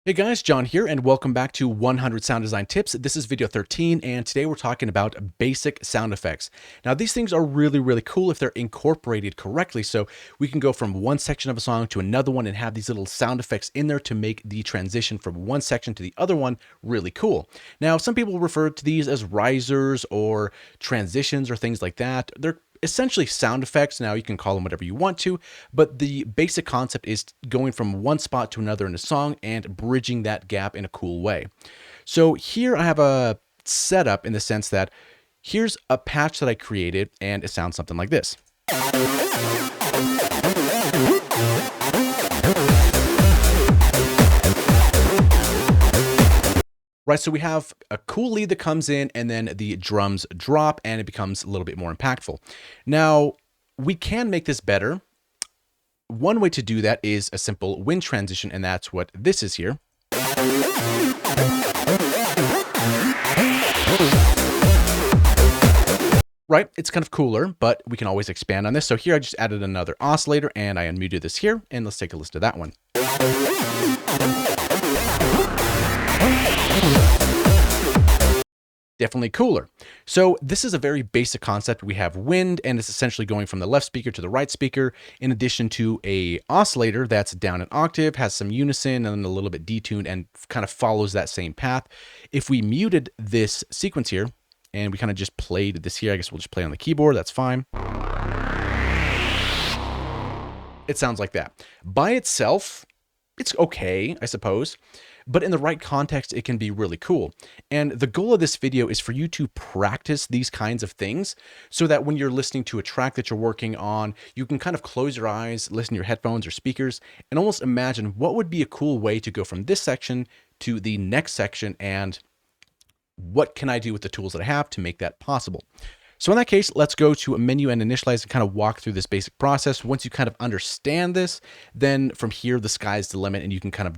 Hey guys, John here, and welcome back to 100 Sound Design Tips. This is video 13, and today we're talking about basic sound effects. Now, these things are really cool if they're incorporated correctly, so we can go from one section of a song to another one and have these little sound effects in there to make the transition from one section to the other one really cool. Now, some people refer to these as risers or transitions or things like that. They're essentially sound effects. Now you can call them whatever you want to, but the basic concept is going from one spot to another in a song and bridging that gap in a cool way. So here I have a setup in the sense that here's a patch that I created and it sounds something like this. Right, so we have a cool lead that comes in and then the drums drop and it becomes a little bit more impactful. Now, we can make this better. One way to do that is a simple wind transition, and that's what this is here. Right, it's kind of cooler, but we can always expand on this. So here I just added another oscillator and I unmuted this here, and let's take a listen to that one. Definitely cooler. So this is a very basic concept. We have wind, and it's essentially going from the left speaker to the right speaker, in addition to a oscillator that's down an octave, has some unison and a little bit detuned, and kind of follows that same path. If we muted this sequence here, and we kind of just played this here, I guess we'll just play on the keyboard, that's fine. It sounds like that. By itself, it's okay, I suppose, but in the right context, it can be really cool. And the goal of this video is for you to practice these kinds of things so that when you're listening to a track that you're working on, you can kind of close your eyes, listen to your headphones or speakers, and almost imagine what would be a cool way to go from this section to the next section, and what can I do with the tools that I have to make that possible. So in that case, let's go to a menu and initialize and kind of walk through this basic process. Once you kind of understand this, then from here, the sky's the limit and you can kind of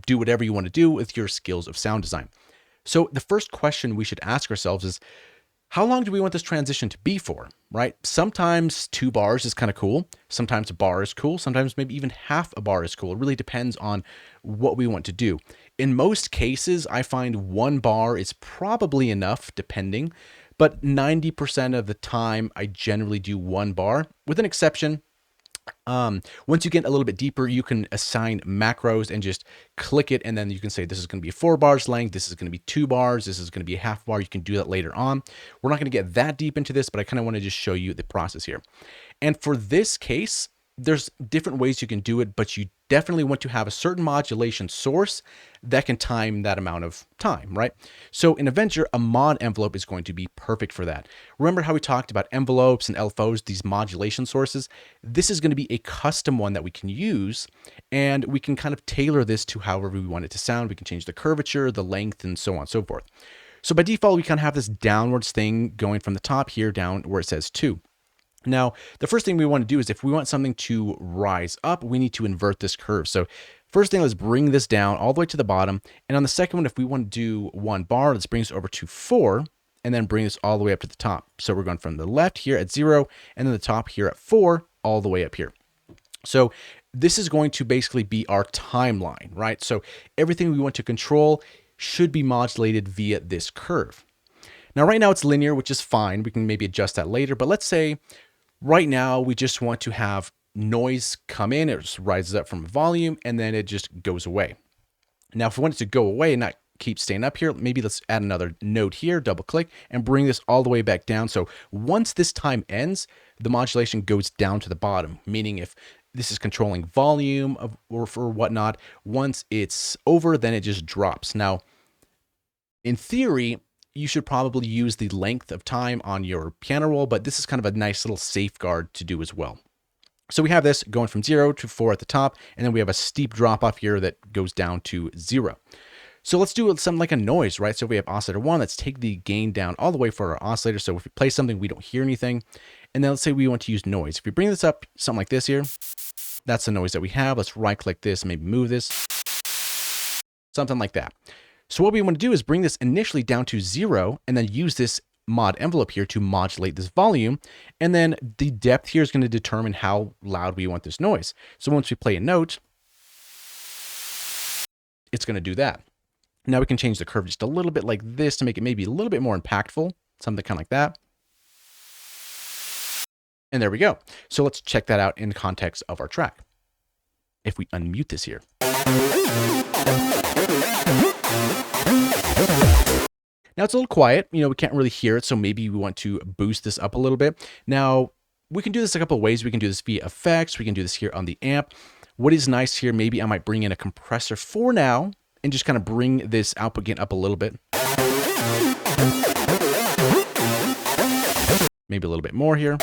do whatever you want to do with your skills of sound design. So the first question we should ask ourselves is, how long do we want this transition to be for, right? Sometimes 2 bars is kind of cool. Sometimes a bar is cool. Sometimes maybe even half a bar is cool. It really depends on what we want to do. In most cases, I find 1 bar is probably enough, depending, but 90% of the time, I generally do 1 bar, with an exception. Once you get a little bit deeper, you can assign macros and just click it, and then you can say this is going to be 4 bars length, this is going to be 2 bars, this is going to be a half bar. You can do that later on. We're not going to get that deep into this, but I kind of want to just show you the process here. And for this case, there's different ways you can do it, but you definitely want to have a certain modulation source that can time that amount of time, right? So in Avenger, a mod envelope is going to be perfect for that. Remember how we talked about envelopes and LFOs, these modulation sources? This is going to be a custom one that we can use, and we can kind of tailor this to however we want it to sound. We can change the curvature, the length, and so on and so forth. So by default, we kind of have this downwards thing going from the top here down where it says 2. Now, the first thing we want to do is if we want something to rise up, we need to invert this curve. So first thing, let's bring this down all the way to the bottom. And on the second one, if we want to do 1 bar, let's bring this over to 4 and then bring this all the way up to the top. So we're going from the left here at 0 and then the top here at 4 all the way up here. So this is going to basically be our timeline, right? So everything we want to control should be modulated via this curve. Now, right now it's linear, which is fine. We can maybe adjust that later, but let's say right now, we just want to have noise come in, it just rises up from volume, and then it just goes away. Now, if we want it to go away and not keep staying up here, maybe let's add another node here, double click, and bring this all the way back down. So once this time ends, the modulation goes down to the bottom, meaning if this is controlling volume or for whatnot, once it's over, then it just drops. Now, in theory, you should probably use the length of time on your piano roll, but this is kind of a nice little safeguard to do as well. So we have this going from 0 to 4 at the top, and then we have a steep drop off here that goes down to 0. So let's do something like a noise, right? So we have oscillator 1, let's take the gain down all the way for our oscillator. So if we play something, we don't hear anything. And then let's say we want to use noise. If we bring this up, something like this here, that's the noise that we have. Let's right click this, maybe move this, something like that. So what we want to do is bring this initially down to 0 and then use this mod envelope here to modulate this volume. And then the depth here is going to determine how loud we want this noise. So once we play a note, it's going to do that. Now we can change the curve just a little bit like this to make it maybe a little bit more impactful, something kind of like that. And there we go. So let's check that out in context of our track. If we unmute this here. Now it's a little quiet, we can't really hear it, so maybe we want to boost this up a little bit. Now, we can do this a couple of ways. We can do this via effects. We can do this here on the amp. What is nice here, maybe I might bring in a compressor for now and just kind of bring this output gain up a little bit. Maybe a little bit more here.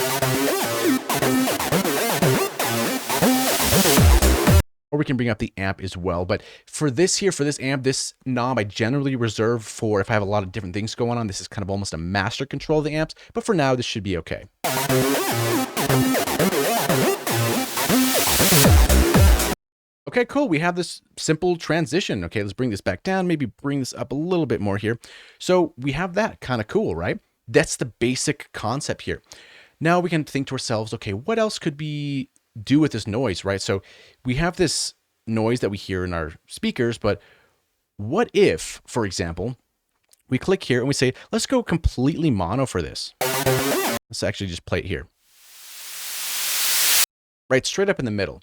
Or we can bring up the amp as well. But for this here, for this amp, this knob I generally reserve for if I have a lot of different things going on. This is kind of almost a master control of the amps. But for now, this should be okay. Okay, cool. We have this simple transition. Okay, let's bring this back down. Maybe bring this up a little bit more here. So we have that. Kind of cool, right? That's the basic concept here. Now we can think to ourselves, okay, what else could we do with this noise, right? So we have this noise that we hear in our speakers, but what if, for example, we click here and we say, let's go completely mono for this. Let's actually just play it here. Right, straight up in the middle.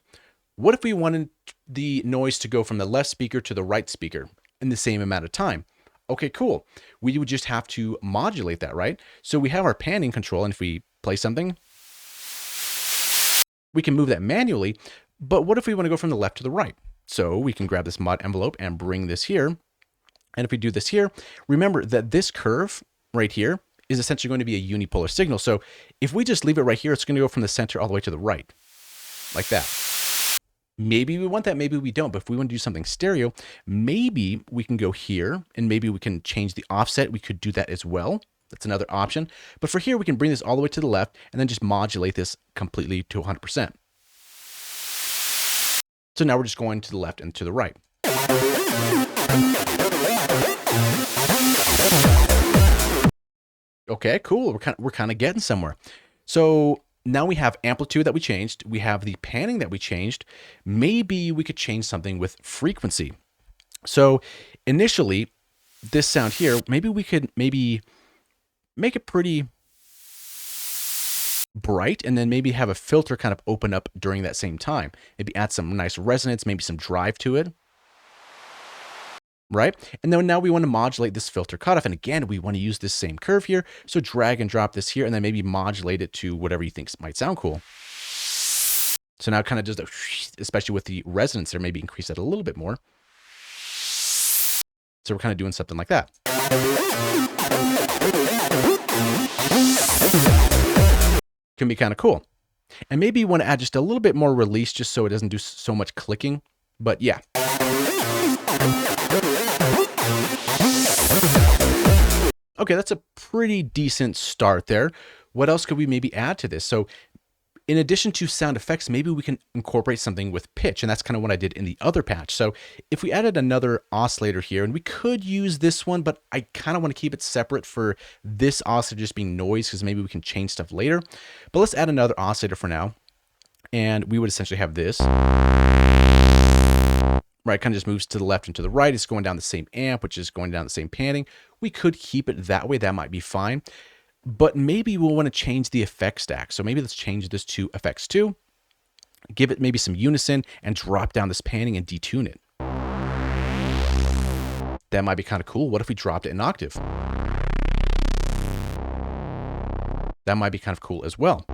What if we wanted the noise to go from the left speaker to the right speaker in the same amount of time? Okay, cool. We would just have to modulate that, right? So we have our panning control, and if we play something, we can move that manually, but what if we want to go from the left to the right? So we can grab this mod envelope and bring this here. And if we do this here, remember that this curve right here is essentially going to be a unipolar signal. So if we just leave it right here, it's going to go from the center all the way to the right, like that. Maybe we want that, maybe we don't. But if we want to do something stereo, maybe we can go here and maybe we can change the offset. We could do that as well. That's another option. But for here, we can bring this all the way to the left and then just modulate this completely to 100%. So now we're just going to the left and to the right. Okay, cool. We're kind of getting somewhere. So now we have amplitude that we changed. We have the panning that we changed. Maybe we could change something with frequency. So initially, this sound here, maybe we could make it pretty bright and then maybe have a filter kind of open up during that same time. Maybe add some nice resonance, maybe some drive to it. Right? And then now we want to modulate this filter cutoff. And again, we want to use this same curve here. So drag and drop this here and then maybe modulate it to whatever you think might sound cool. So now it kind of does that, especially with the resonance there, maybe increase that a little bit more. So we're kind of doing something like that. Can be kind of cool. And maybe you want to add just a little bit more release just so it doesn't do so much clicking. But yeah. Okay, that's a pretty decent start there. What else could we maybe add to this? So in addition to sound effects, maybe we can incorporate something with pitch, and that's kind of what I did in the other patch. So if we added another oscillator here, and we could use this one, but I kind of want to keep it separate for this oscillator just being noise, because maybe we can change stuff later. But let's add another oscillator for now, and we would essentially have this. Right, kind of just moves to the left and to the right. It's going down the same amp, which is going down the same panning. We could keep it that way. That might be fine. But maybe we'll want to change the effect stack. So maybe let's change this to FX2, give it maybe some unison, and drop down this panning and detune it. That might be kind of cool. What if we dropped it in octave? That might be kind of cool as well.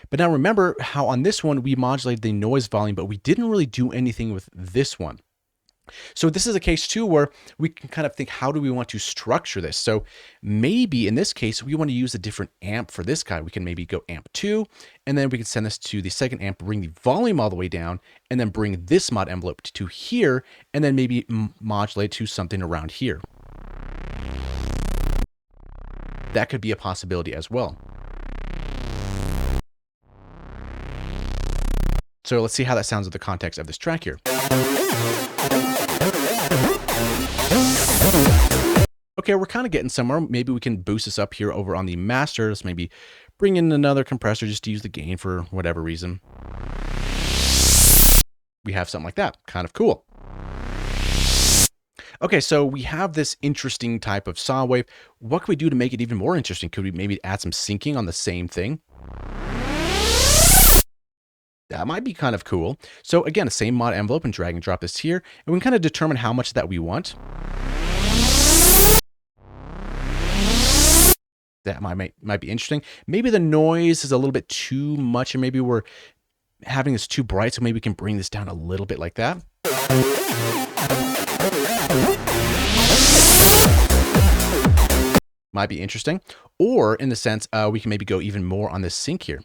But now remember how on this one, we modulated the noise volume, but we didn't really do anything with this one. So this is a case too where we can kind of think, how do we want to structure this? So maybe in this case, we want to use a different amp for this guy. We can maybe go amp 2, and then we can send this to the second amp, bring the volume all the way down, and then bring this mod envelope to here, and then maybe modulate to something around here. That could be a possibility as well. So let's see how that sounds in the context of this track here. Okay, we're kind of getting somewhere. Maybe we can boost this up here over on the master. Let's maybe bring in another compressor just to use the gain for whatever reason. we have something like that. Kind of cool. Okay, so we have this interesting type of saw wave. What can we do to make it even more interesting? Could we maybe add some syncing on the same thing? That might be kind of cool. So again, the same mod envelope, and drag and drop this here, and we can kind of determine how much that we want. That might be interesting. Maybe the noise is a little bit too much, and maybe we're having this too bright, so maybe we can bring this down a little bit like that. Might be interesting. Or in the sense, we can maybe go even more on this sync here.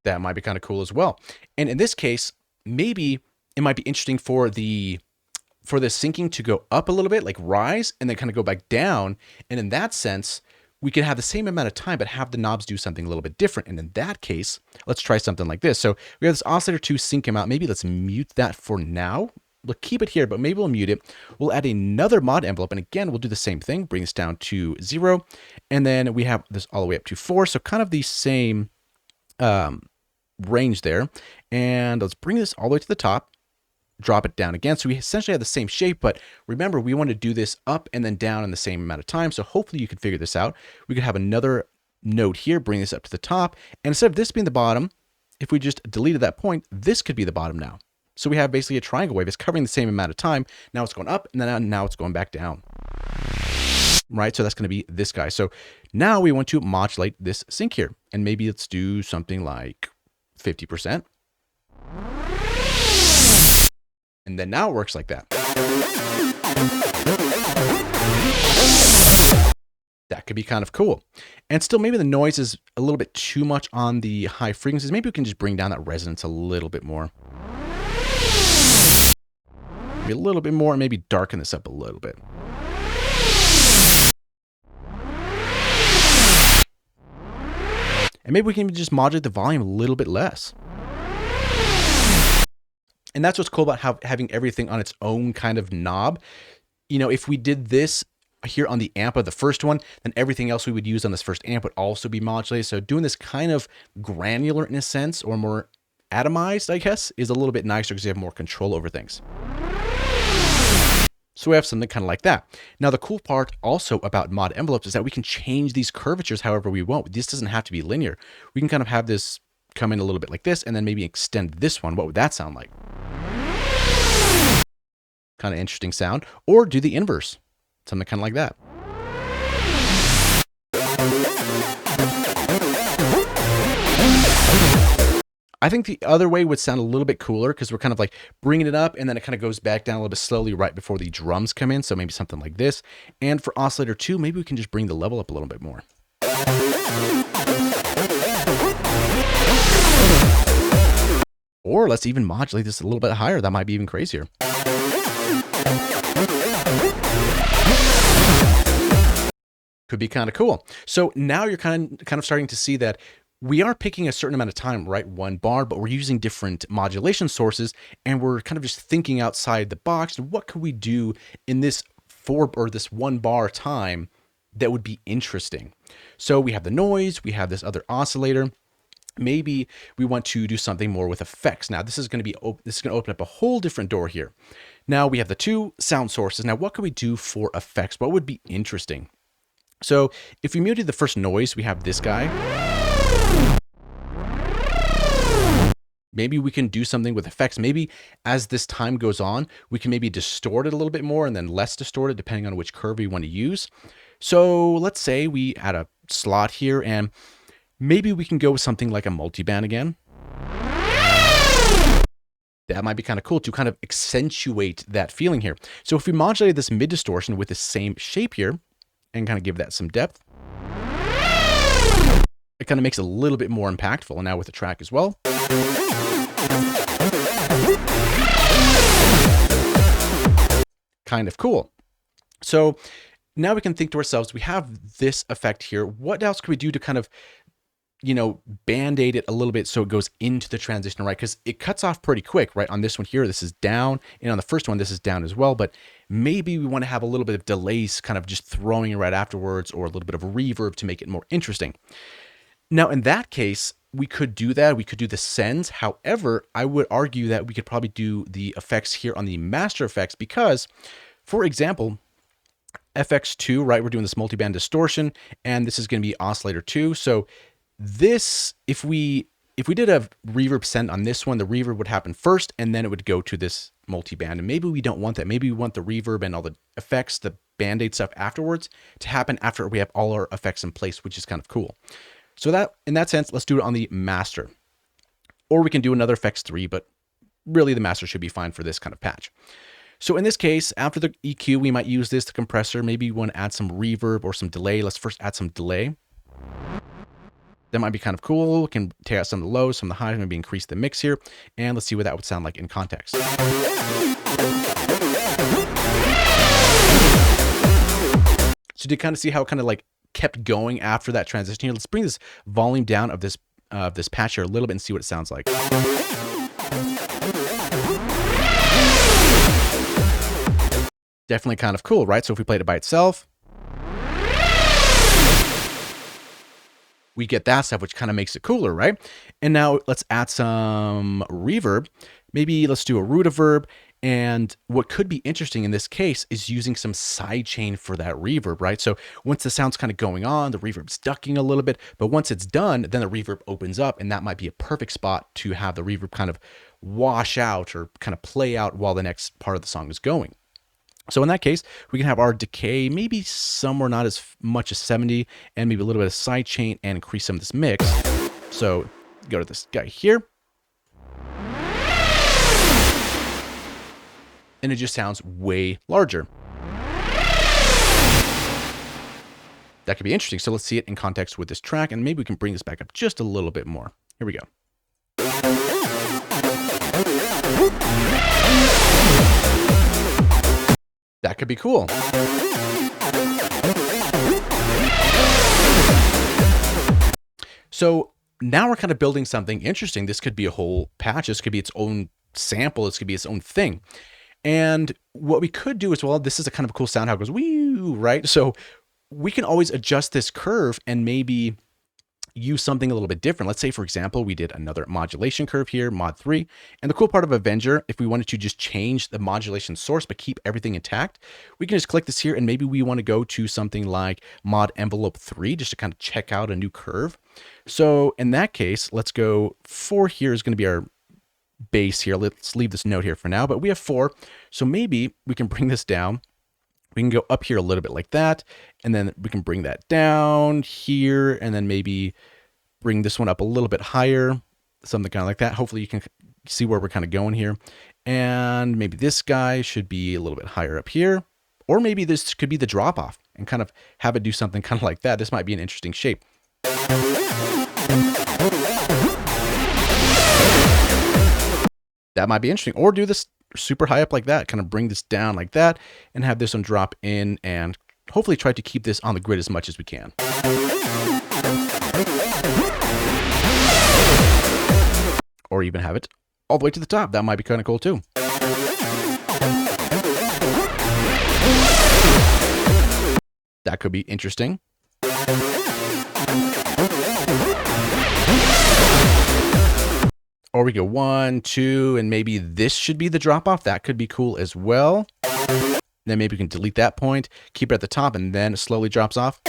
That might be kind of cool as well. And in this case, maybe it might be interesting for the syncing to go up a little bit, like rise, and then kind of go back down. And in that sense, we can have the same amount of time, but have the knobs do something a little bit different. And in that case, let's try something like this. So we have this oscillator to sync him out. Maybe let's mute that for now. We'll keep it here, but maybe we'll mute it. We'll add another mod envelope. And again, we'll do the same thing, bring this down to 0. And then we have this all the way up to 4. So kind of the same range there. And let's bring this all the way to the top, drop it down again. So we essentially have the same shape, but remember, we want to do this up and then down in the same amount of time. So hopefully you could figure this out. We could have another node here, bring this up to the top. And instead of this being the bottom, if we just deleted that point, this could be the bottom now. So we have basically a triangle wave. It's covering the same amount of time. Now it's going up, and then now it's going back down. Right, so that's going to be this guy. So now we want to modulate this sync here. And maybe let's do something like 50%. And then now it works like that. That could be kind of cool. And still, maybe the noise is a little bit too much on the high frequencies. Maybe we can just bring down that resonance a little bit more. Maybe a little bit more, and maybe darken this up a little bit. And maybe we can just modulate the volume a little bit less. And that's what's cool about having everything on its own kind of knob. You know, if we did this here on the amp of the first one, then everything else we would use on this first amp would also be modulated. So doing this kind of granular in a sense, or more atomized, I guess, is a little bit nicer because you have more control over things. So we have something kind of like that. Now, the cool part also about mod envelopes is that we can change these curvatures however we want. This doesn't have to be linear. We can kind of have this come in a little bit like this, and then maybe extend this one. What would that sound like? Kind of interesting sound. Or do the inverse. Something kind of like that. I think the other way would sound a little bit cooler because we're kind of like bringing it up and then it kind of goes back down a little bit slowly right before the drums come in. So maybe something like this. And for oscillator 2, maybe we can just bring the level up a little bit more. Or let's even modulate this a little bit higher. That might be even crazier. Could be kind of cool. So now you're kind of starting to see that we are picking a certain amount of time, right? 1 bar, but we're using different modulation sources, and we're kind of just thinking outside the box. What could we do in this 1 bar time that would be interesting? So we have the noise, we have this other oscillator. Maybe we want to do something more with effects. Now, this is going to open up a whole different door here. Now we have the 2 sound sources. Now, what could we do for effects? What would be interesting? So if we muted the first noise, we have this guy. Maybe we can do something with effects. Maybe as this time goes on, we can maybe distort it a little bit more and then less distorted depending on which curve we want to use. So let's say we add a slot here, and maybe we can go with something like a multiband again. That might be kind of cool to kind of accentuate that feeling here. So if we modulate this mid distortion with the same shape here and kind of give that some depth, it kind of makes it a little bit more impactful. And now with the track as well. Kind of cool. So now we can think to ourselves, we have this effect here. What else could we do to kind of, you know, band-aid it a little bit so it goes into the transition, right? Because it cuts off pretty quick, right? On this one here, this is down. And on the first one, this is down as well. But maybe we want to have a little bit of delays kind of just throwing it right afterwards, or a little bit of reverb to make it more interesting. Now, in that case, we could do that. We could do the sends. However, I would argue that we could probably do the effects here on the master effects because, for example, FX2, right? We're doing this multiband distortion, and this is going to be oscillator 2. So this, if we did a reverb send on this one, the reverb would happen first, and then it would go to this multiband. And maybe we don't want that. Maybe we want the reverb and all the effects, the band-aid stuff afterwards to happen after we have all our effects in place, which is kind of cool. So that, in that sense, let's do it on the master. Or we can do another effects 3, but really the master should be fine for this kind of patch. So in this case, after the EQ, we might use this, the compressor. Maybe we want to add some reverb or some delay. Let's first add some delay. That might be kind of cool. We can take out some of the lows, some of the highs, maybe increase the mix here. And let's see what that would sound like in context. So to kind of see how it kind of like kept going after that transition here, let's bring this volume down of this patch here a little bit and see what it sounds like. Definitely kind of cool, right? So if we played it by itself, we get that stuff, which kind of makes it cooler, right? And now let's add some reverb. Maybe let's do a root-averb. And what could be interesting in this case is using some sidechain for that reverb, right? So once the sound's kind of going on, the reverb's ducking a little bit, but once it's done, then the reverb opens up, and that might be a perfect spot to have the reverb kind of wash out or kind of play out while the next part of the song is going. So in that case, we can have our decay maybe somewhere not as much as 70, and maybe a little bit of sidechain and increase some of this mix. So go to this guy here. And it just sounds way larger. That could be interesting. So let's see it in context with this track, and maybe we can bring this back up just a little bit more. Here we go. That could be cool. So now we're kind of building something interesting. This could be a whole patch. This could be its own sample. This could be its own thing. And what we could do as well, this is a kind of a cool sound how it goes, wee, right? So we can always adjust this curve and maybe use something a little bit different. Let's say, for example, we did another modulation curve here, mod 3. And the cool part of Avenger, if we wanted to just change the modulation source but keep everything intact, we can just click this here, and maybe we want to go to something like mod envelope 3 just to kind of check out a new curve. So in that case, let's go 4 here is going to be our base here. Let's leave this note here for now, but we have 4. So maybe we can bring this down. We can go up here a little bit like that, and then we can bring that down here, and then maybe bring this one up a little bit higher, something kind of like that. Hopefully you can see where we're kind of going here. And maybe this guy should be a little bit higher up here, or maybe this could be the drop off and kind of have it do something kind of like that. This might be an interesting shape. That might be interesting. Or do this super high up like that, kind of bring this down like that, and have this one drop in, and hopefully try to keep this on the grid as much as we can. Or even have it all the way to the top. That might be kind of cool too. That could be interesting. Or we go 1, 2, and maybe this should be the drop off. That could be cool as well. Then maybe we can delete that point, keep it at the top, and then it slowly drops off.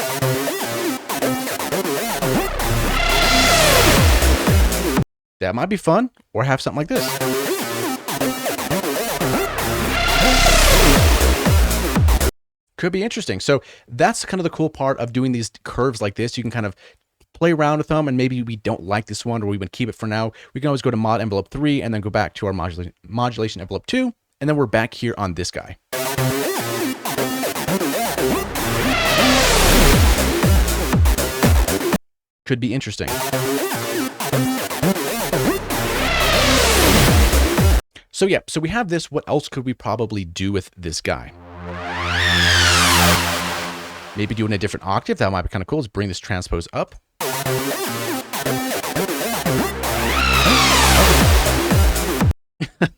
That might be fun, or have something like this. Could be interesting. So that's kind of the cool part of doing these curves like this. You can kind of play around with them, and maybe we don't like this one, or we would keep it for now. We can always go to mod envelope 3 and then go back to our modulation envelope 2, and then we're back here on this guy. Could be interesting. So yeah, so we have this. What else could we probably do with this guy? Maybe do it in a different octave. That might be kind of cool. Let's bring this transpose up.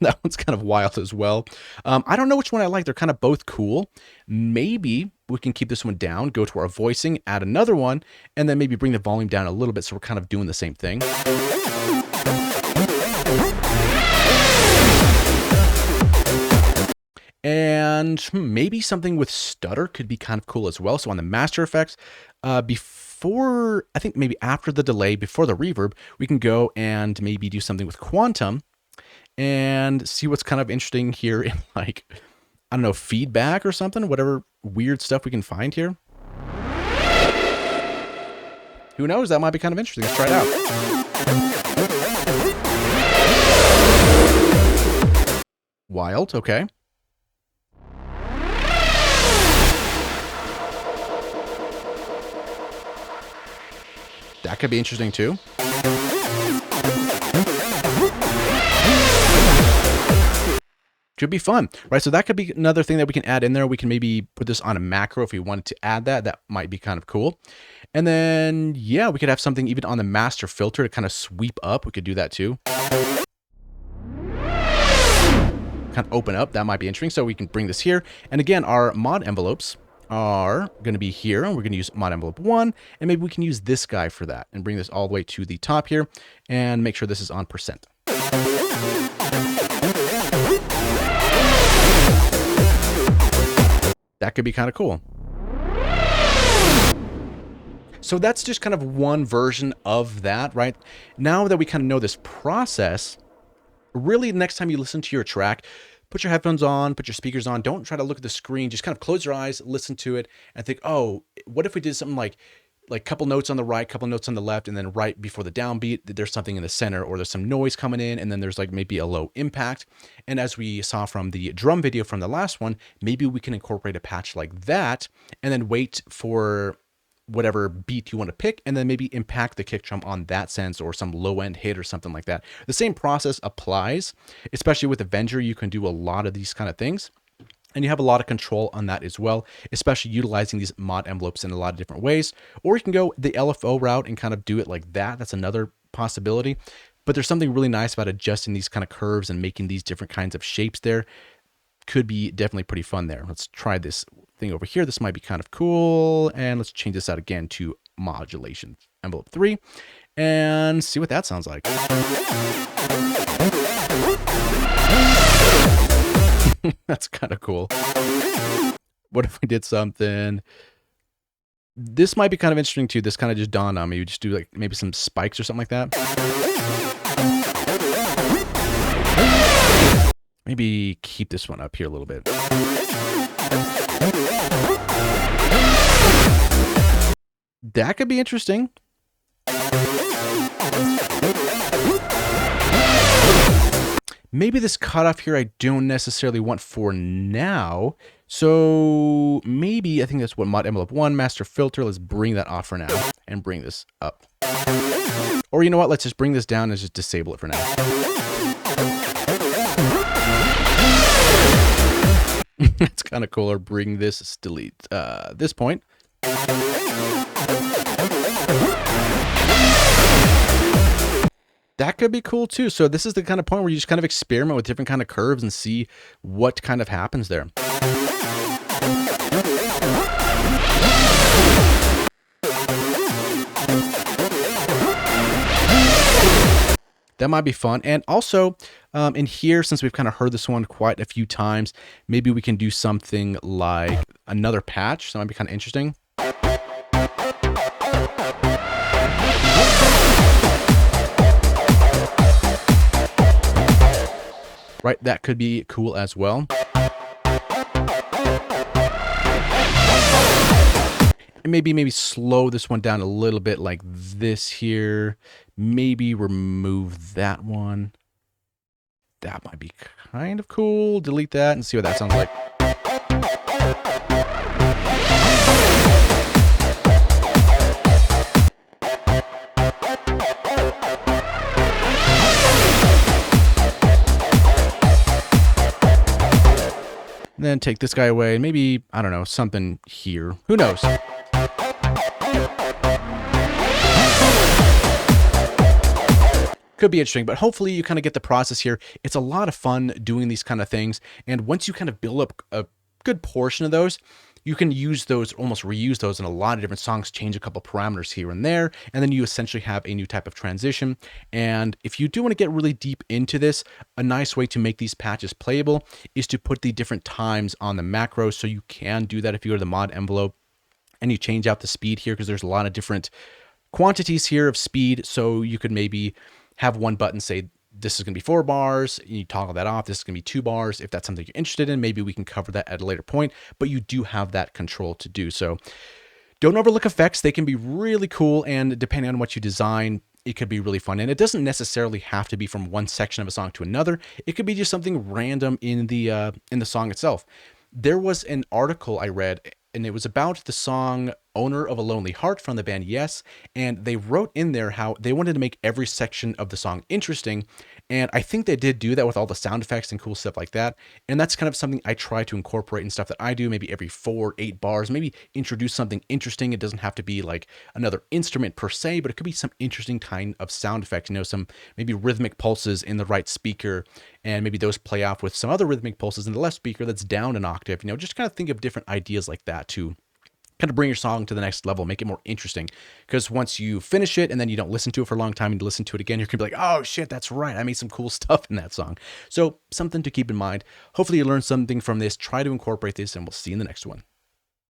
That one's kind of wild as well. I don't know which one I like. They're kind of both cool. Maybe we can keep this one down, go to our voicing, add another one, and then maybe bring the volume down a little bit so we're kind of doing the same thing. And maybe something with stutter could be kind of cool as well. So on the master effects, before, I think maybe after the delay, before the reverb, we can go and maybe do something with quantum and see what's kind of interesting here in, like, I don't know, feedback or something, whatever weird stuff we can find here. Who knows? That might be kind of interesting. Let's try it out. Wild, okay. That could be interesting too. Could be fun, right? So that could be another thing that we can add in there. We can maybe put this on a macro if we wanted to add that. That might be kind of cool. And then, yeah, we could have something even on the master filter to kind of sweep up. We could do that too. Kind of open up. That might be interesting. So we can bring this here. And again, our mod envelopes are going to be here. We're going to use mod envelope 1, and maybe we can use this guy for that and bring this all the way to the top here and make sure this is on percent. That could be kind of cool. So that's just kind of one version of that, right? Now that we kind of know this process, really next time you listen to your track, put your headphones on, put your speakers on. Don't try to look at the screen. Just kind of close your eyes, listen to it, and think, oh, what if we did something like couple notes on the right, couple notes on the left, and then right before the downbeat, there's something in the center, or there's some noise coming in, and then there's like maybe a low impact. And as we saw from the drum video from the last one, maybe we can incorporate a patch like that, and then wait for whatever beat you want to pick, and then maybe impact the kick drum on that sense, or some low end hit or something like that. The same process applies, especially with Avenger. You can do a lot of these kind of things, and you have a lot of control on that as well, especially utilizing these mod envelopes in a lot of different ways. Or you can go the LFO route and kind of do it like that. That's another possibility. But there's something really nice about adjusting these kind of curves and making these different kinds of shapes there. Could be definitely pretty fun there. Let's try this thing over here. This might be kind of cool. And let's change this out again to modulation envelope 3 and see what that sounds like. That's kind of cool. What if we did something? This might be kind of interesting too. This kind of just dawned on me. We just do like maybe some spikes or something like that. Maybe keep this one up here a little bit. That could be interesting. Maybe this cutoff here I don't necessarily want for now. So maybe, I think that's what mod envelope 1, master filter. Let's bring that off for now and bring this up. Or you know what? Let's just bring this down and just disable it for now. It's kind of cool. Or bring this, delete this point. That could be cool too. So this is the kind of point where you just kind of experiment with different kind of curves and see what kind of happens there. That might be fun. And also in here, since we've kind of heard this one quite a few times, maybe we can do something like another patch. That might be kind of interesting. Right, that could be cool as well. And maybe slow this one down a little bit like this here. Maybe remove that one. That might be kind of cool. Delete that and see what that sounds like. Then take this guy away and maybe, I don't know, something here. Who knows? Could be interesting, but hopefully you kind of get the process here. It's a lot of fun doing these kind of things. And once you kind of build up a good portion of those, you can use those, almost reuse those in a lot of different songs, change a couple parameters here and there, and then you essentially have a new type of transition. And if you do want to get really deep into this, a nice way to make these patches playable is to put the different times on the macro. So you can do that if you go to the mod envelope and you change out the speed here, because there's a lot of different quantities here of speed. So you could maybe have one button say, this is going to be 4 bars. You toggle that off. This is going to be 2 bars. If that's something you're interested in, maybe we can cover that at a later point, but you do have that control to do so. Don't overlook effects. They can be really cool, and depending on what you design, it could be really fun. And it doesn't necessarily have to be from one section of a song to another. It could be just something random in the song itself. There was an article I read, and it was about the song Owner of a Lonely Heart from the band Yes, and they wrote in there how they wanted to make every section of the song interesting, and I think they did do that with all the sound effects and cool stuff like that, and that's kind of something I try to incorporate in stuff that I do, maybe every 4 or 8 bars, maybe introduce something interesting. It doesn't have to be like another instrument per se, but it could be some interesting kind of sound effect, some maybe rhythmic pulses in the right speaker, and maybe those play off with some other rhythmic pulses in the left speaker that's down an octave. Just kind of think of different ideas like that to kind of bring your song to the next level, make it more interesting. Because once you finish it and then you don't listen to it for a long time and you listen to it again, you're gonna be like, oh shit, that's right, I made some cool stuff in that song. So something to keep in mind. Hopefully you learned something from this. Try to incorporate this, and we'll see you in the next one.